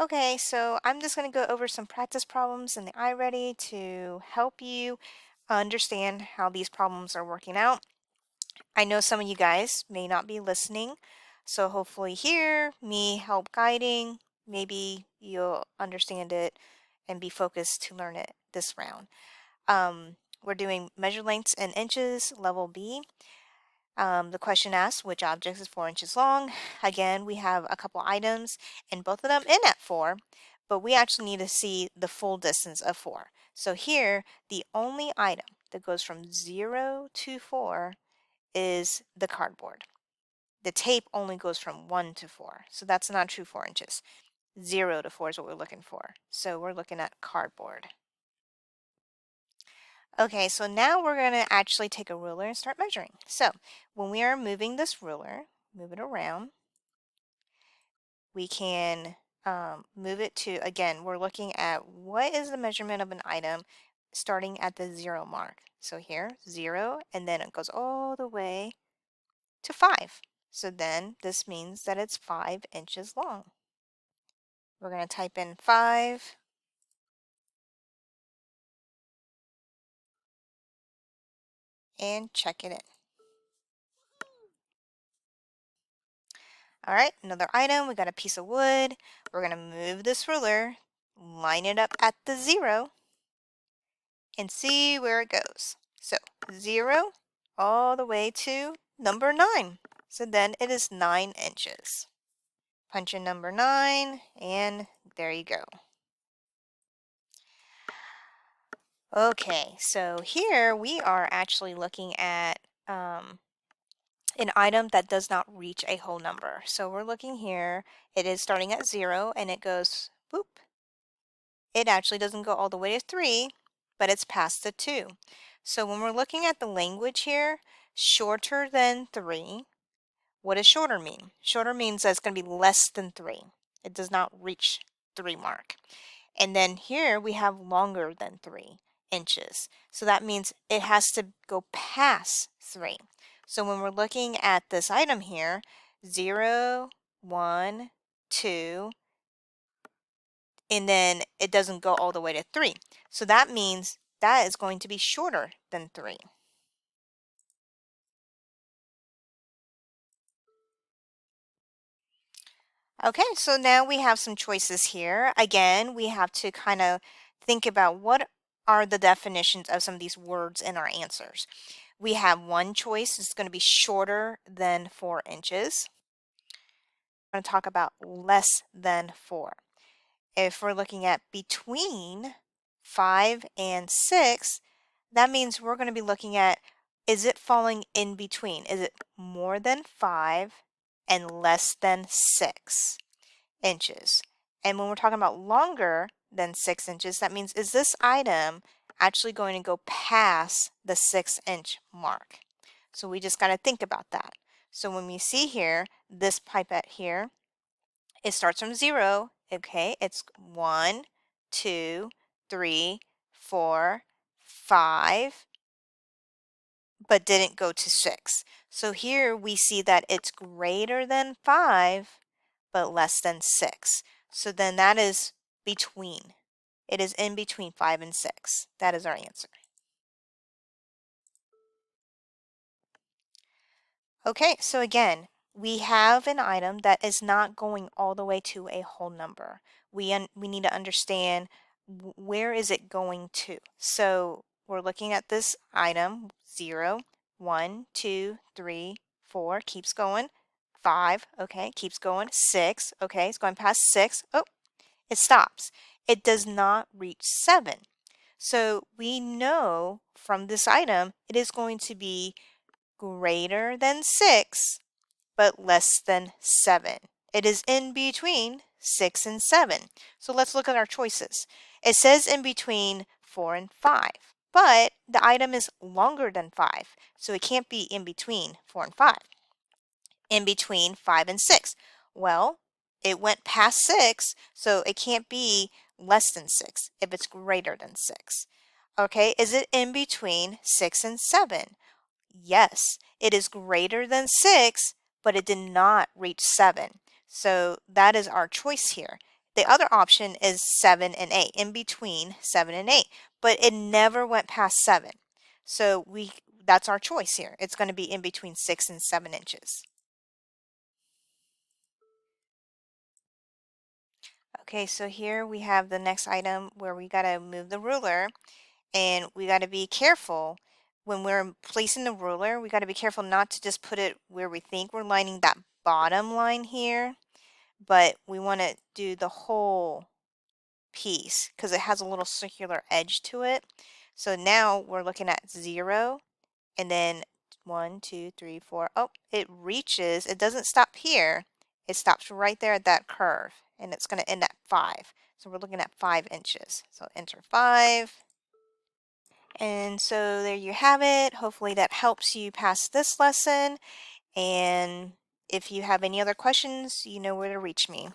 Okay, so I'm just going to go over some practice problems in the iReady to help you understand how these problems are working out. I know some of you guys may not be listening, so hopefully here, me help guiding, maybe you'll understand it and be focused to learn it this round. We're doing measure lengths in inches, level B. The question asks which object is 4 inches long. Again, we have a couple items and both of them in at 4, but we actually need to see the full distance of 4. So here, the only item that goes from 0 to 4 is the cardboard. The tape only goes from 1 to 4, so that's not true 4 inches. 0 to 4 is what we're looking for. So we're looking at cardboard. Okay, so now we're going to actually take a ruler and start measuring. So when we are moving this ruler, move it around, we can move it to, again, we're looking at what is the measurement of an item starting at the 0 mark. So here, 0, and then it goes all the way to 5. So then this means that it's 5 inches long. We're going to type in 5. And check it in. All right, another item, we got a piece of wood. We're going to move this ruler, line it up at the 0, and see where it goes. So 0 all the way to number 9. So then it is 9 inches. Punch in number 9, and there you go. Okay, so here we are actually looking at an item that does not reach a whole number. So we're looking here, it is starting at 0 and it goes boop. It actually doesn't go all the way to 3, but it's past the 2. So when we're looking at the language here, shorter than 3, what does shorter mean? Shorter means that it's going to be less than 3. It does not reach 3 mark. And then here we have longer than 3 inches. So that means it has to go past 3. So when we're looking at this item here, 0, 1, 2, and then it doesn't go all the way to 3. So that means that is going to be shorter than 3. Okay, so now we have some choices here. Again, we have to kind of think about what are the definitions of some of these words in our answers. We have one choice, it's going to be shorter than 4 inches. I'm going to talk about less than 4. If we're looking at between 5 and 6, that means we're going to be looking at, is it falling in between? Is it more than 5 and less than 6 inches? And when we're talking about longer than 6 inches, that means, is this item actually going to go past the 6-inch mark? So we just got to think about that. So when we see here, this pipette here, it starts from 0. Okay, it's 1, 2, 3, 4, 5, but didn't go to 6. So here we see that it's greater than 5, but less than 6. So then that is between. It is in between 5 and 6. That is our answer. Okay, so again, we have an item that is not going all the way to a whole number. We need to understand where is it going to. So we're looking at this item, 0, 1, 2, 3, 4, keeps going, 5, okay, keeps going, 6, okay, it's going past 6, oh, it stops. It does not reach 7. So we know from this item, it is going to be greater than 6, but less than 7. It is in between 6 and 7. So let's look at our choices. It says in between 4 and 5, but the item is longer than 5, so it can't be in between 4 and 5. In between 5 and 6. Well, it went past 6, so it can't be less than 6 if it's greater than 6. Okay, is it in between 6 and 7? Yes, it is greater than 6, but it did not reach 7. So that is our choice here. The other option is 7 and 8, in between 7 and 8, but it never went past 7. So that's our choice here. It's going to be in between 6 and 7 inches. Okay, so here we have the next item where we got to move the ruler, and we got to be careful when we're placing the ruler. We got to be careful not to just put it where we think we're lining that bottom line here, but we want to do the whole piece because it has a little circular edge to it. So now we're looking at 0, and then 1, 2, 3, 4. Oh, it reaches. It doesn't stop here. It stops right there at that curve, and it's going to end at 5. So we're looking at 5 inches. So enter 5. And so there you have it. Hopefully that helps you pass this lesson. And if you have any other questions, you know where to reach me.